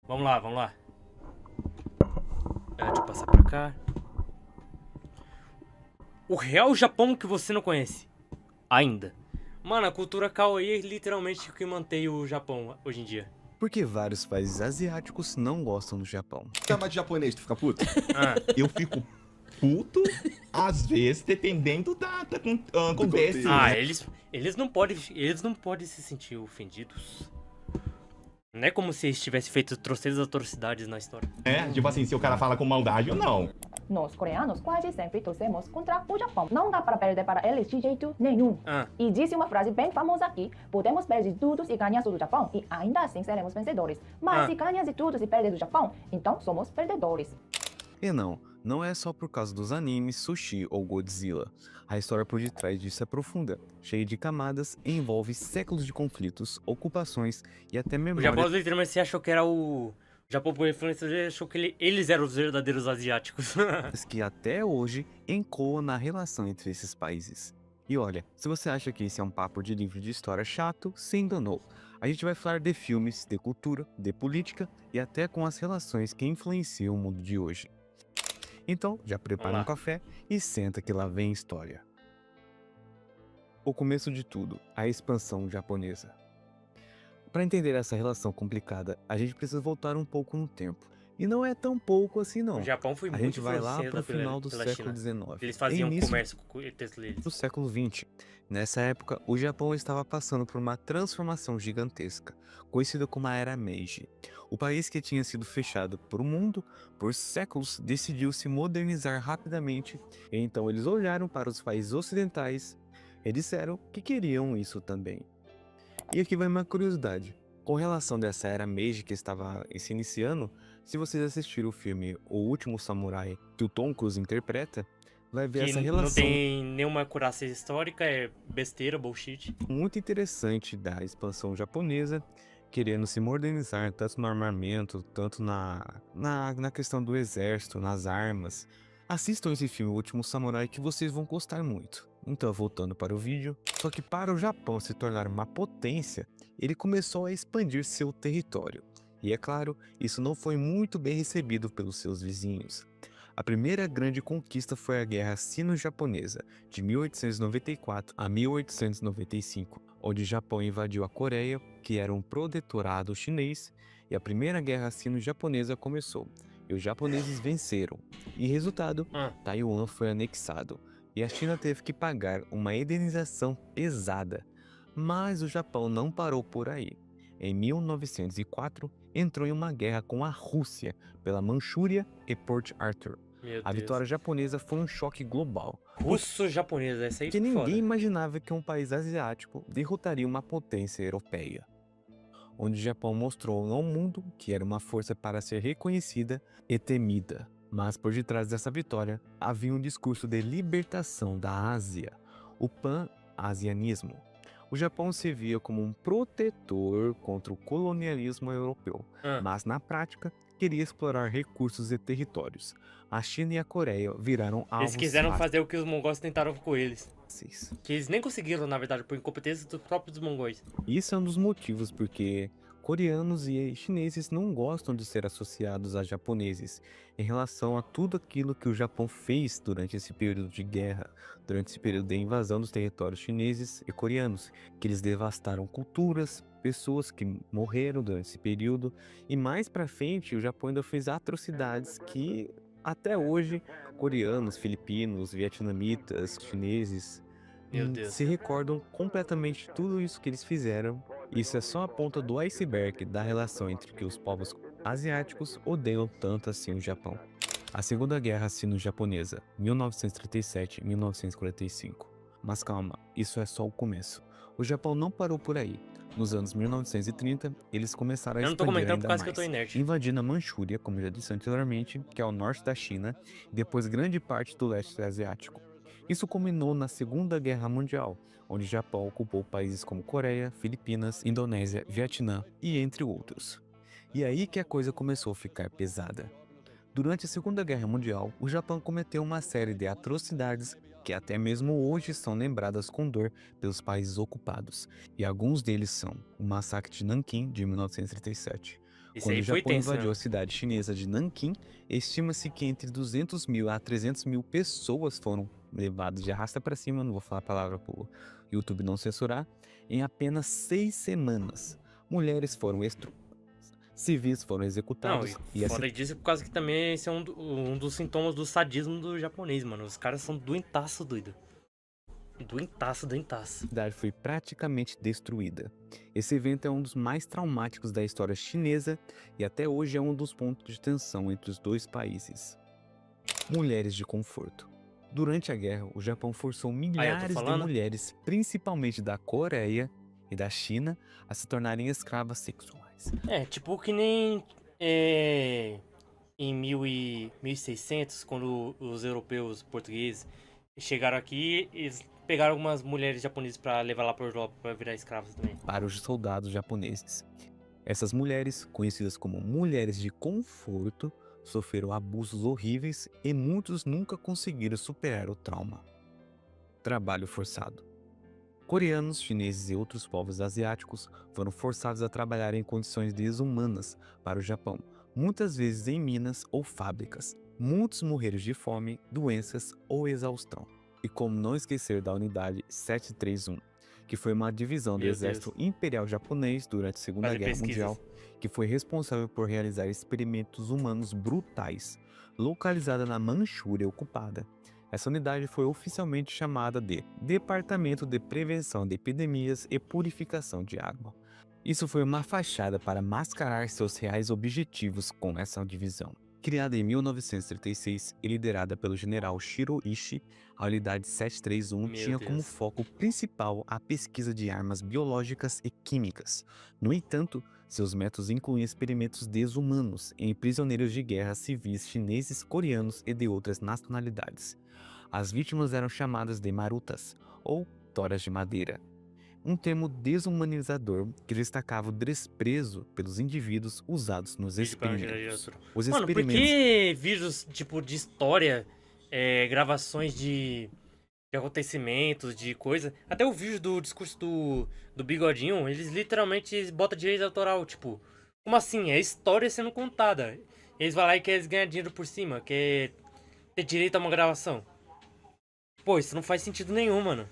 Vamos lá, vamos lá. Deixa eu passar pra cá. O real Japão que você não conhece. Ainda. Mano, a cultura kawaii é literalmente o que mantém o Japão hoje em dia. Porque vários países asiáticos não gostam do Japão. Chama de japonês, tu fica puto? Ah, Eu fico puto, às vezes, dependendo da conversa. eles não podem se sentir ofendidos. Não é como se eles tivessem feito trocentas atrocidades na história. Tipo assim, se o cara fala com maldade ou não. Nós, coreanos, quase sempre torcemos contra o Japão. Não dá para perder para eles de jeito nenhum. Ah, E disse uma frase bem famosa aqui: podemos perder tudo e ganhar do Japão, e ainda assim seremos vencedores. Mas se ganhas de tudo e perder do Japão, então somos perdedores. E não é só por causa dos animes, sushi ou Godzilla. A história por detrás disso é profunda, cheia de camadas e envolve séculos de conflitos, ocupações e até o memória Japão literalmente se achou que era o Japão por influência dele, achou que eles eram os verdadeiros asiáticos. que até hoje ecoam na relação entre esses países. E olha, se você acha que esse é um papo de livro de história chato, se enganou. A gente vai falar de filmes, de cultura, de política e até com as relações que influenciam o mundo de hoje. Então, já prepara Vamos lá. um café e senta que lá vem história. O começo de tudo, a expansão japonesa. Para entender essa relação complicada, a gente precisa voltar um pouco no tempo. E não é tão pouco assim não. O Japão foi A muito gente vai lá influenciado para o final do pela século China. XIX. Eles faziam início comércio entre eles. do século XX. Nessa época, o Japão estava passando por uma transformação gigantesca, conhecida como a Era Meiji. O país que tinha sido fechado para o mundo por séculos decidiu se modernizar rapidamente, e então eles olharam para os países ocidentais e disseram que queriam isso também. E aqui vai uma curiosidade. Com relação dessa Era Meiji que estava se iniciando, se vocês assistiram o filme O Último Samurai, que o Tom Cruise interpreta, vai ver Que essa não relação tem nenhuma curaça histórica, é besteira, bullshit. muito interessante da expansão japonesa, querendo se modernizar tanto no armamento, tanto na questão do exército, nas armas. Assistam esse filme O Último Samurai que vocês vão gostar muito. Então, voltando para o vídeo, só que para o Japão se tornar uma potência, ele começou a expandir seu território. E é claro, isso não foi muito bem recebido pelos seus vizinhos. A primeira grande conquista foi a Guerra Sino-Japonesa, de 1894 a 1895, onde o Japão invadiu a Coreia, que era um protetorado chinês, e a Primeira Guerra Sino-Japonesa começou. E os japoneses venceram. E resultado, Taiwan foi anexado. E a China teve que pagar uma indenização pesada. Mas o Japão não parou por aí. Em 1904, entrou em uma guerra com a Rússia pela Manchúria e Port Arthur. Meu A Deus. vitória japonesa foi um choque global, Russo-japonesa, essa aí porque foi foda. ninguém imaginava que um país asiático derrotaria uma potência europeia. Onde o Japão mostrou ao mundo que era uma força para ser reconhecida e temida. Mas por detrás dessa vitória, havia um discurso de libertação da Ásia, o pan-asianismo. O Japão se via como um protetor contra o colonialismo europeu, mas na prática queria explorar recursos e territórios. A China e a Coreia viraram alvos Eles quiseram fazer o que os mongóis tentaram com eles. fáceis. Que eles nem conseguiram, na verdade, por incompetência dos próprios mongóis. Isso é um dos motivos porque coreanos e chineses não gostam de ser associados a japoneses em relação a tudo aquilo que o Japão fez durante esse período de guerra, durante esse período de invasão dos territórios chineses e coreanos, que eles devastaram culturas, pessoas que morreram durante esse período, e mais pra frente o Japão ainda fez atrocidades que até hoje coreanos, filipinos, vietnamitas, chineses Meu Deus. se recordam completamente de tudo isso que eles fizeram. Isso é só a ponta do iceberg da relação entre que os povos asiáticos odeiam tanto assim o Japão. A Segunda Guerra Sino-Japonesa, 1937-1945. Mas calma, isso é só o começo. O Japão não parou por aí. Nos anos 1930, eles começaram a Eu não tô expandir comentando por ainda causa mais, que eu tô inerte. invadindo a Manchúria, como já disse anteriormente, que é o norte da China, e depois grande parte do leste asiático. Isso culminou na Segunda Guerra Mundial, onde o Japão ocupou países como Coreia, Filipinas, Indonésia, Vietnã e entre outros. E aí que a coisa começou a ficar pesada. Durante a Segunda Guerra Mundial, o Japão cometeu uma série de atrocidades que até mesmo hoje são lembradas com dor pelos países ocupados, e alguns deles são o Massacre de Nanquim, de 1937, Isso Quando aí o foi Japão tenso, invadiu né? a cidade chinesa de Nanquim, estima-se que entre 200 mil a 300 mil pessoas foram levadas de arrasta para cima, não vou falar a palavra para o YouTube não censurar, em apenas 6 semanas. Mulheres foram estupradas, civis foram Não, executados e fora disso, por causa que também esse é um dos sintomas do sadismo do japonês, mano. Os caras são doentaço, doido. Doentaço, doentaço. cidade foi praticamente destruída. Esse evento é um dos mais traumáticos da história chinesa e até hoje é um dos pontos de tensão entre os dois países. Mulheres de conforto. Durante a guerra, o Japão forçou milhares de falando. mulheres, principalmente da Coreia e da China, a se tornarem escravas sexuais. É, tipo que nem em 1600, quando os europeus portugueses chegaram aqui, eles pegaram algumas mulheres japonesas pra levar lá pra Europa pra virar escravas também. Para os soldados japoneses. Essas mulheres, conhecidas como mulheres de conforto, sofreram abusos horríveis e muitos nunca conseguiram superar o trauma. Trabalho forçado. Coreanos, chineses e outros povos asiáticos foram forçados a trabalhar em condições desumanas para o Japão, muitas vezes em minas ou fábricas. Muitos morreram de fome, doenças ou exaustão. E como não esquecer da unidade 731, que foi uma divisão do Meu exército Deus. imperial japonês durante a Segunda Fazer Guerra pesquisas. Mundial, que foi responsável por realizar experimentos humanos brutais, localizada na Manchúria ocupada. Essa unidade foi oficialmente chamada de Departamento de Prevenção de Epidemias e Purificação de Água. Isso foi uma fachada para mascarar seus reais objetivos com essa divisão. Criada em 1936 e liderada pelo general Shiro Ishii, a unidade 731 Meu tinha como Deus. foco principal a pesquisa de armas biológicas e químicas. No entanto, seus métodos incluíam experimentos desumanos em prisioneiros de guerra civis chineses, coreanos e de outras nacionalidades. As vítimas eram chamadas de marutas, ou toras de madeira, um termo desumanizador que destacava o desprezo pelos indivíduos usados nos Vídeo pra gerar experimentos. literatura. Os Mano, por experimentos que vídeos tipo de história, gravações de acontecimentos, de coisa. Até o vídeo do discurso do Bigodinho, eles literalmente botam direito autoral, tipo. Como assim? É história sendo contada. Eles vão lá e querem ganhar dinheiro por cima, quer ter direito a uma gravação. Pô, isso não faz sentido nenhum, mano.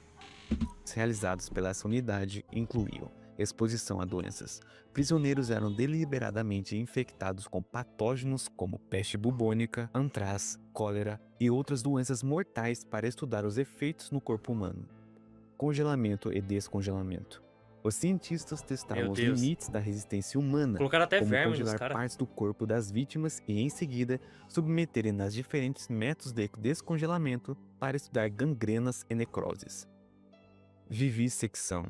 realizados pela essa unidade incluíam exposição a doenças. Prisioneiros eram deliberadamente infectados com patógenos como peste bubônica, antraz, cólera e outras doenças mortais para estudar os efeitos no corpo humano. Congelamento e descongelamento. Os cientistas testavam Meu os Deus. limites da resistência humana, Colocaram até como verme nos congelar caras. partes do corpo das vítimas e, em seguida, submeterem nas diferentes métodos de descongelamento para estudar gangrenas e necroses. Vivissecção.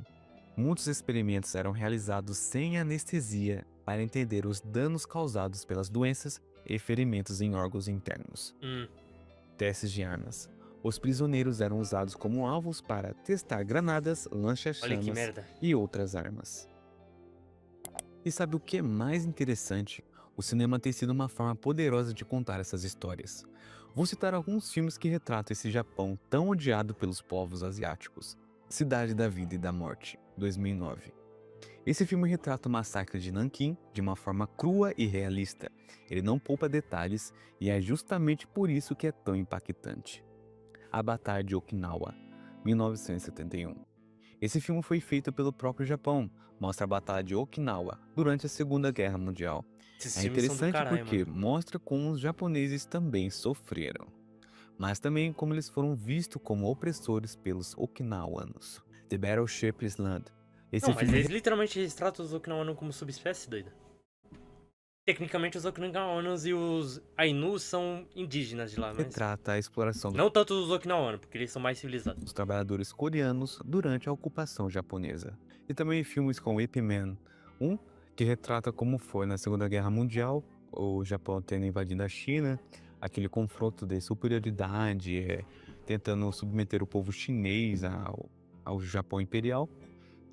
Muitos experimentos eram realizados sem anestesia para entender os danos causados pelas doenças e ferimentos em órgãos internos. Testes de armas. Os prisioneiros eram usados como alvos para testar granadas, Olha que lança-chamas merda. e outras armas. E sabe o que é mais interessante? O cinema tem sido uma forma poderosa de contar essas histórias. Vou citar alguns filmes que retratam esse Japão tão odiado pelos povos asiáticos. Cidade da Vida e da Morte, 2009. Esse filme retrata o massacre de Nanquim de uma forma crua e realista. Ele não poupa detalhes e é justamente por isso que é tão impactante. A Batalha de Okinawa, 1971. Esse filme foi feito pelo próprio Japão, mostra a Batalha de Okinawa durante a Segunda Guerra Mundial. Esses É filmes são do interessante caralho, porque mano. mostra como os japoneses também sofreram, mas também como eles foram vistos como opressores pelos okinawanos. The Battleship Island. Esse Não, mas filme eles literalmente eles tratam os Okinawanos como subespécie, doido. Tecnicamente, os Okinawanos e os Ainus são indígenas de lá, mas... retrata a exploração Não tanto os Okinawanos, porque eles são mais civilizados. dos trabalhadores coreanos durante a ocupação japonesa. E também filmes como Ip Man 1, que retrata como foi na Segunda Guerra Mundial, o Japão tendo invadido a China, aquele confronto de superioridade, tentando submeter o povo chinês ao Japão imperial.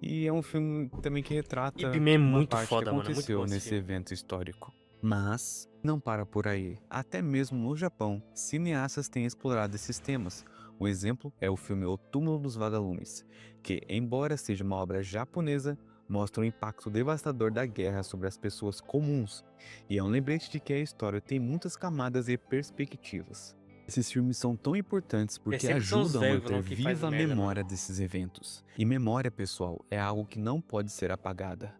E é um filme também que retrata Ip Man é uma muito parte foda, que mano, é muito aconteceu bom esse nesse filme. evento histórico. Mas não para por aí. Até mesmo no Japão, cineastas têm explorado esses temas. Um exemplo é o filme O Túmulo dos Vagalumes, que, embora seja uma obra japonesa, mostra o impacto devastador da guerra sobre as pessoas comuns, e é um lembrete de que a história tem muitas camadas e perspectivas. Esses filmes são tão importantes porque sempre são os ajudam a velhos manter que faz viva a merda, memória desses eventos. E memória, pessoal, é algo que não pode ser apagada.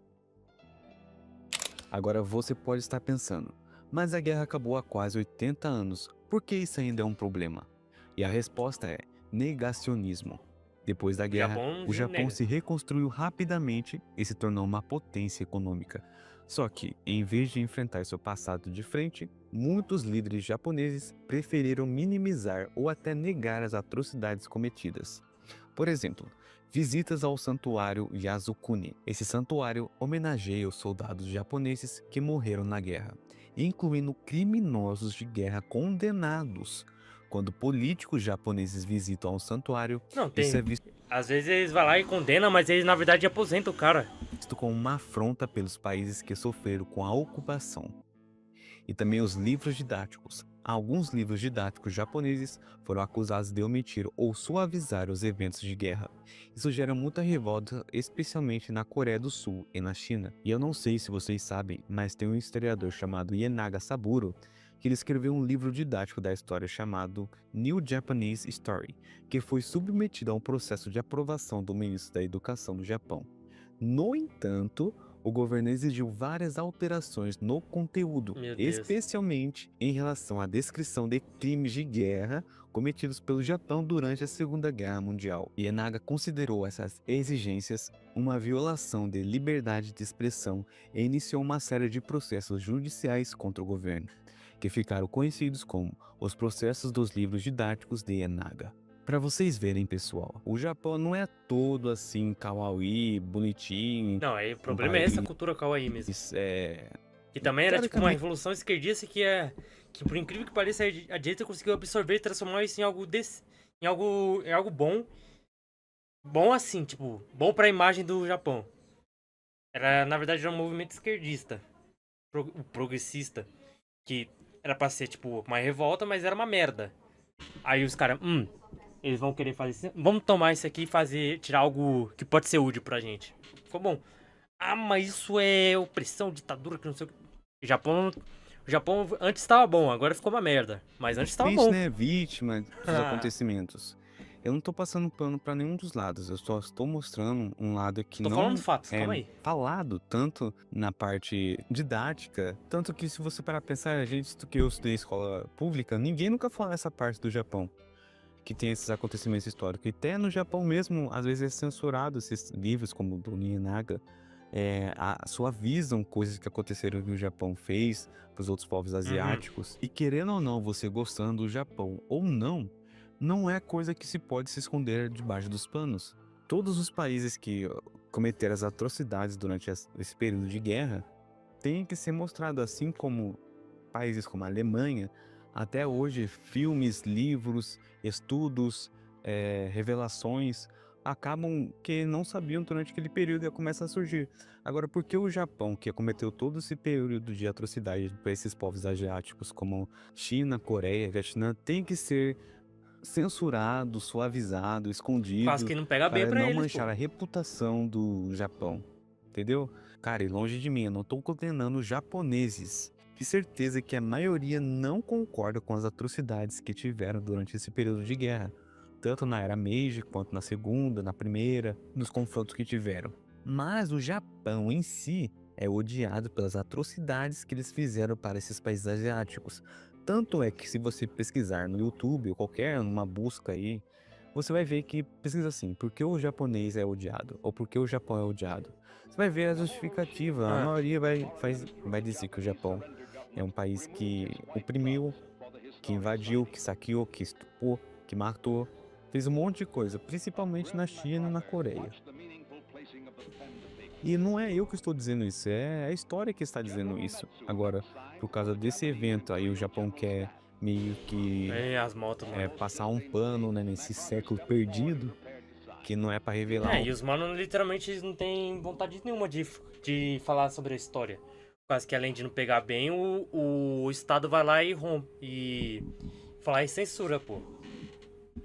Agora você pode estar pensando, mas a guerra acabou há quase 80 anos, por que isso ainda é um problema? E a resposta é negacionismo. Depois da guerra, o Japão nega. se reconstruiu rapidamente e se tornou uma potência econômica. Só que, em vez de enfrentar seu passado de frente, muitos líderes japoneses preferiram minimizar ou até negar as atrocidades cometidas. Por exemplo, visitas ao santuário Yasukuni. Esse santuário homenageia os soldados japoneses que morreram na guerra, incluindo criminosos de guerra condenados. Quando políticos japoneses visitam o santuário, Não, isso é tem. Às vezes eles vão lá e condenam, mas eles na verdade aposentam o cara. visto como uma afronta pelos países que sofreram com a ocupação. E também os livros didáticos. Alguns livros didáticos japoneses foram acusados de omitir ou suavizar os eventos de guerra. Isso gera muita revolta, especialmente na Coreia do Sul e na China. E eu não sei se vocês sabem, mas tem um historiador chamado Ienaga Saburo, que ele escreveu um livro didático da história chamado New Japanese Story, que foi submetido a um processo de aprovação do ministro da Educação do Japão. No entanto, o governo exigiu várias alterações no conteúdo, Meu Deus. especialmente em relação à descrição de crimes de guerra cometidos pelo Japão durante a Segunda Guerra Mundial. Ienaga considerou essas exigências uma violação de liberdade de expressão e iniciou uma série de processos judiciais contra o governo, que ficaram conhecidos como os processos dos livros didáticos de Ienaga. Pra vocês verem, pessoal, o Japão não é todo assim, kawaii, bonitinho. Não, aí o problema é essa cultura kawaii mesmo. Isso é... Que também era tipo uma Teoricamente- revolução esquerdista que por incrível que pareça, a direita conseguiu absorver e transformar isso em algo em algo bom. Bom assim, tipo, bom pra imagem do Japão. Na verdade, era um movimento esquerdista, progressista, que era pra ser, tipo, uma revolta, mas era uma merda. Aí os caras, eles vão querer fazer isso. Vamos tomar isso aqui e tirar algo que pode ser útil pra gente. Ficou bom. Ah, mas isso é opressão, ditadura, que não sei o que. O Japão antes tava bom, agora ficou uma merda. Mas antes tava Triste, bom. né? Vítima dos Ah. acontecimentos. Eu não tô passando pano pra nenhum dos lados, eu só estou mostrando um lado que Tô não falando fatos, é calma aí. falado tanto na parte didática, tanto que se você parar pra pensar, a gente que eu estudei escola pública, ninguém nunca falou nessa parte do Japão, que tem esses acontecimentos históricos. E até no Japão mesmo, às vezes é censurado esses livros, como o do Nienaga, suavizam coisas que aconteceram que o Japão fez para os outros povos asiáticos. E querendo ou não, você gostando do Japão ou não é coisa que se pode se esconder debaixo dos panos. Todos os países que cometeram as atrocidades durante esse período de guerra têm que ser mostrado, assim como países como a Alemanha. Até hoje, filmes, livros, estudos, revelações acabam que não sabiam durante aquele período e começa a surgir. Agora, por que o Japão, que cometeu todo esse período de atrocidade para esses povos asiáticos, como China, Coreia, Vietnã, tem que ser censurado, suavizado, escondido, Quase que não pega bem para pra não eles, manchar pô. a reputação do Japão, entendeu? Cara, e longe de mim, eu não tô condenando os japoneses. De certeza que a maioria não concorda com as atrocidades que tiveram durante esse período de guerra, tanto na era Meiji quanto na segunda, na primeira, nos confrontos que tiveram. Mas o Japão em si é odiado pelas atrocidades que eles fizeram para esses países asiáticos. Tanto é que se você pesquisar no YouTube ou qualquer uma busca aí, você vai ver que pesquisa assim, por que o japonês é odiado? Ou por que o Japão é odiado? Você vai ver a justificativa, a maioria vai dizer que o Japão é um país que oprimiu, que invadiu, que saqueou, que estupou, que matou, fez um monte de coisa, principalmente na China e na Coreia. E não é eu que estou dizendo isso, é a história que está dizendo isso. Agora, por causa desse evento aí, o Japão quer meio que As motos, mano. passar um pano, né, nesse século perdido, que não é pra revelar. E os manos literalmente eles não têm vontade nenhuma de falar sobre a história. Quase que além de não pegar bem, o Estado vai lá e rompe. E falar em censura, pô.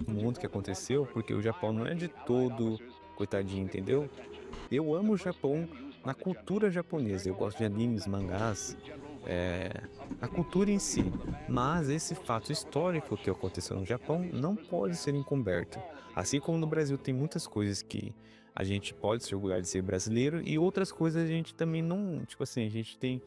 O mundo que aconteceu, porque o Japão não é de todo coitadinho, entendeu? Eu amo o Japão na cultura japonesa. Eu gosto de animes, mangás, a cultura em si. Mas esse fato histórico que aconteceu no Japão não pode ser encoberto. Assim como no Brasil tem muitas coisas que a gente pode se orgulhar de ser brasileiro e outras coisas a gente também não. Tipo assim, a gente tem.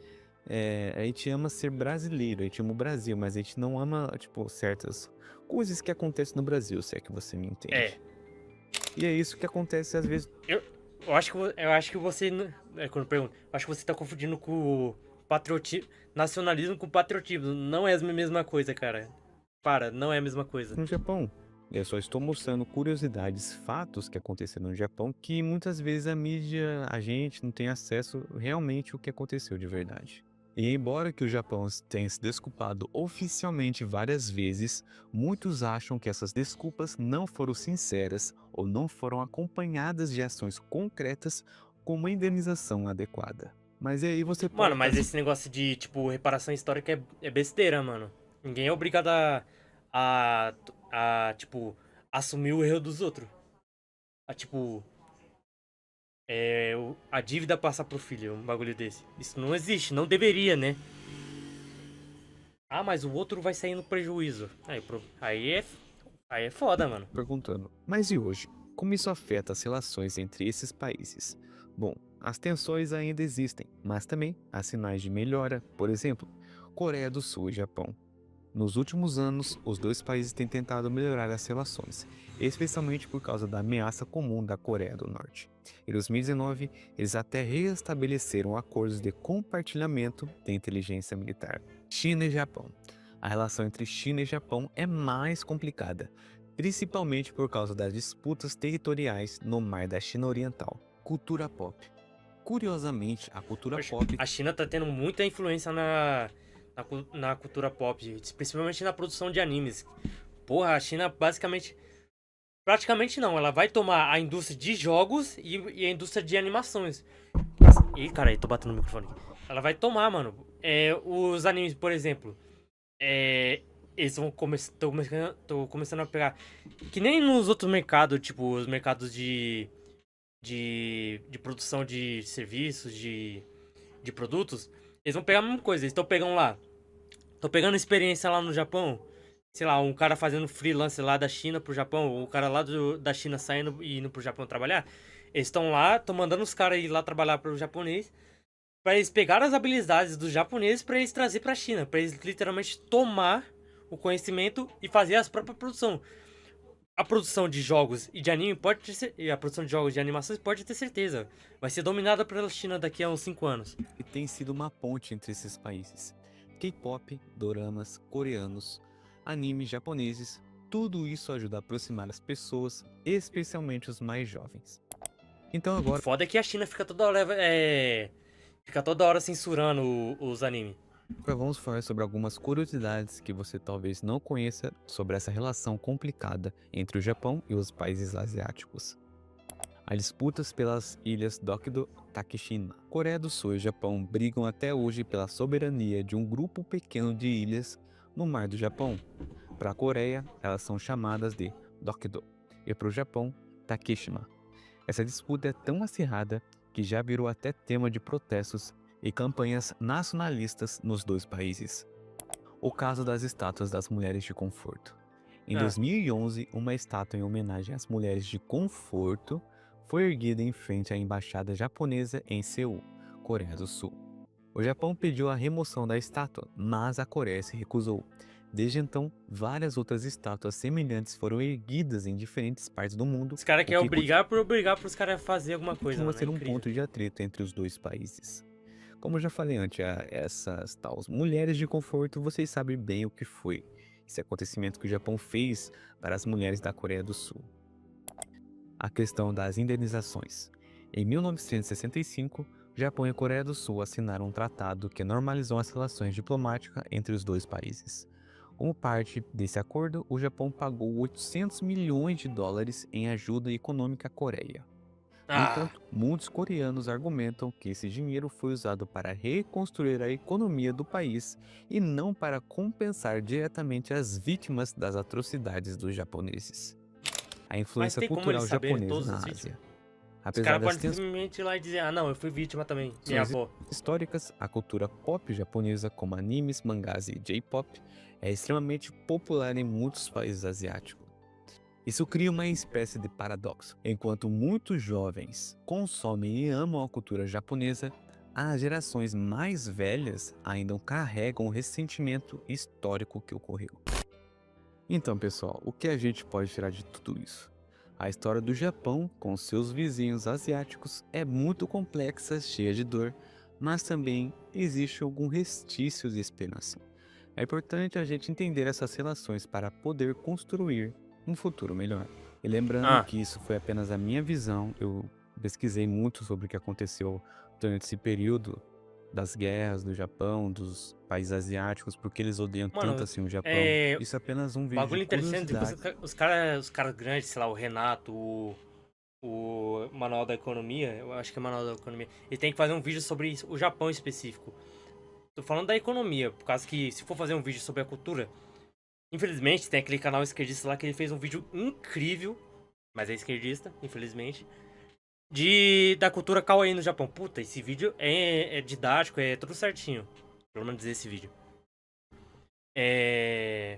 A gente ama ser brasileiro, a gente ama o Brasil, mas a gente não ama, tipo, certas coisas que acontecem no Brasil, se é que você me entende. É. E é isso que acontece às vezes. Eu acho que você. Quando eu pergunto, eu acho que você tá confundindo com o nacionalismo com patriotismo. Não é a mesma coisa, cara. Não é a mesma coisa. No Japão. Eu só estou mostrando curiosidades, fatos que aconteceram no Japão que muitas vezes a mídia, a gente não tem acesso realmente ao que aconteceu de verdade. E embora que o Japão tenha se desculpado oficialmente várias vezes, muitos acham que essas desculpas não foram sinceras ou não foram acompanhadas de ações concretas com uma indenização adequada. Mas aí você pode... Mano, mas esse negócio de, tipo, reparação histórica é besteira, mano. Ninguém é obrigado tipo, assumir o erro dos outros. Tipo, a dívida passar pro filho, um bagulho desse. Isso não existe, não deveria, né? Ah, mas o outro vai sair no prejuízo. Aí é foda, mano. Perguntando, mas e hoje? Como isso afeta as relações entre esses países? Bom, as tensões ainda existem, mas também há sinais de melhora. Por exemplo, Coreia do Sul e Japão. Nos últimos anos, os dois países têm tentado melhorar as relações, especialmente por causa da ameaça comum da Coreia do Norte. Em 2019, eles até reestabeleceram acordos de compartilhamento de inteligência militar. China e Japão. A relação entre China e Japão é mais complicada, principalmente por causa das disputas territoriais no Mar da China Oriental. Cultura pop. Curiosamente, a cultura pop... A China tá tendo muita influência na cultura pop, principalmente na produção de animes. Porra, a China praticamente não, ela vai tomar a indústria de jogos e a indústria de animações. Ih, cara, eu tô batendo no microfone aqui. Ela vai tomar, mano. Os animes, por exemplo, eles tô começando a pegar, que nem nos outros mercados, tipo, os mercados de produção de serviços, de produtos, eles vão pegar a mesma coisa. Eles estão pegando experiência lá no Japão. Sei lá, um cara fazendo freelance lá da China pro Japão, ou o cara lá da China saindo e indo pro Japão trabalhar. Eles estão lá, estão mandando os caras ir lá trabalhar pro japonês, pra eles pegar as habilidades dos japoneses pra eles trazer pra China, pra eles literalmente tomar o conhecimento e fazer as próprias produções. A produção de jogos e de anime e a produção de jogos e de animações pode ter certeza, vai ser dominada pela China daqui a uns 5 anos. E tem sido uma ponte entre esses países. K-pop, doramas, coreanos, animes japoneses, tudo isso ajuda a aproximar as pessoas, especialmente os mais jovens. Então agora... Foda é que a China fica toda hora censurando os animes. Agora vamos falar sobre algumas curiosidades que você talvez não conheça sobre essa relação complicada entre o Japão e os países asiáticos. As disputas pelas ilhas Dokdo Takeshima. Coreia do Sul e Japão brigam até hoje pela soberania de um grupo pequeno de ilhas no Mar do Japão. Para a Coreia, elas são chamadas de Dokdo e para o Japão, Takeshima. Essa disputa é tão acirrada que já virou até tema de protestos e campanhas nacionalistas nos dois países. O caso das estátuas das mulheres de conforto. Em 2011, uma estátua em homenagem às mulheres de conforto foi erguida em frente à embaixada japonesa em Seul, Coreia do Sul. O Japão pediu a remoção da estátua, mas a Coreia se recusou. Desde então, várias outras estátuas semelhantes foram erguidas em diferentes partes do mundo. Os caras querem obrigar para os caras fazer alguma coisa. Costuma ser um ponto de atrito entre os dois países. Como eu já falei antes, essas tais mulheres de conforto, vocês sabem bem o que foi esse acontecimento que o Japão fez para as mulheres da Coreia do Sul. A questão das indenizações. Em 1965, o Japão e a Coreia do Sul assinaram um tratado que normalizou as relações diplomáticas entre os dois países. Como parte desse acordo, o Japão pagou 800 milhões de dólares em ajuda econômica à Coreia. No entanto, muitos coreanos argumentam que esse dinheiro foi usado para reconstruir a economia do país e não para compensar diretamente as vítimas das atrocidades dos japoneses. A influência cultural japonesa na Ásia. Os Apesar caras das podem simplesmente ir lá e dizer, ah não, eu fui vítima também, minha tensões avó. históricas, a cultura pop japonesa, como animes, mangás e J-pop, é extremamente popular em muitos países asiáticos. Isso cria uma espécie de paradoxo. Enquanto muitos jovens consomem e amam a cultura japonesa, as gerações mais velhas ainda carregam o ressentimento histórico que ocorreu. Então, pessoal, o que a gente pode tirar de tudo isso? A história do Japão, com seus vizinhos asiáticos, é muito complexa, cheia de dor, mas também existe algum restício de esperança. É importante a gente entender essas relações para poder construir um futuro melhor. E lembrando Ah, que isso foi apenas a minha visão, eu pesquisei muito sobre o que aconteceu durante esse período das guerras do Japão, dos países asiáticos, porque eles odeiam tanto mano, assim o Japão. é. Isso é apenas um vídeo de Bagulho interessante, depois curiosidade. os caras grandes, sei lá, o Renato, o Manual da Economia, eu acho que é o Manual da Economia, ele tem que fazer um vídeo sobre o Japão em específico. Tô falando da economia, por causa que se for fazer um vídeo sobre a cultura, infelizmente tem aquele canal esquerdista lá que ele fez um vídeo incrível, mas é esquerdista, infelizmente, da cultura kawaii no Japão. Puta, esse vídeo é didático, é tudo certinho. Pelo menos esse vídeo. É.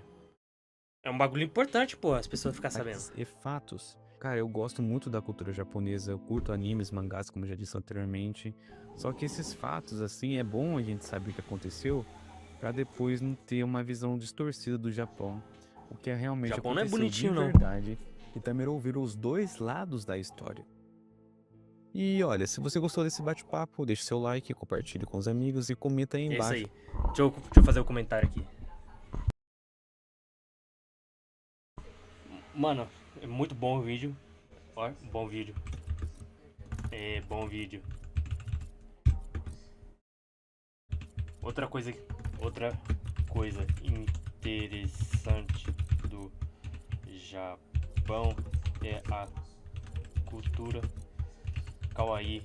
É um bagulho importante, pô, as pessoas ficarem sabendo. E fatos. Cara, eu gosto muito da cultura japonesa, eu curto animes, mangás, como eu já disse anteriormente. Só que esses fatos, assim, é bom a gente saber o que aconteceu pra depois não ter uma visão distorcida do Japão. O que é realmente Japão não é aconteceu bonitinho, de não. verdade. E também ouvir os dois lados da história. E olha, se você gostou desse bate-papo, deixe seu like, compartilhe com os amigos e comenta aí É isso embaixo. aí. Deixa eu fazer o comentário aqui. Mano, é muito bom o vídeo. Ó, bom vídeo. É bom vídeo. Outra coisa interessante do Japão é a cultura kawaii.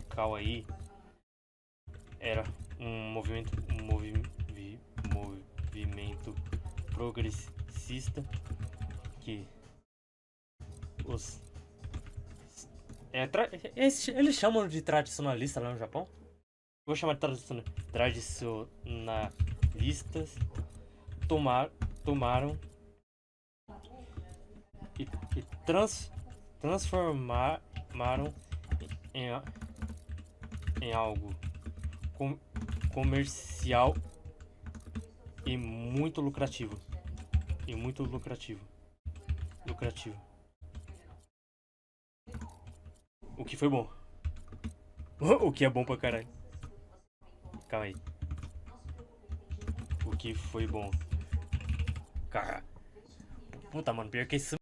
Kawaii era um movimento progressista que os eles chamam de tradicionalista lá no Japão. Vou chamar de tradicionalistas tomaram e transformaram em algo comercial e muito lucrativo. Lucrativo. O que foi bom. O que é bom pra caralho. Calma aí. O que foi bom. Cara. Puta, mano, pior que esse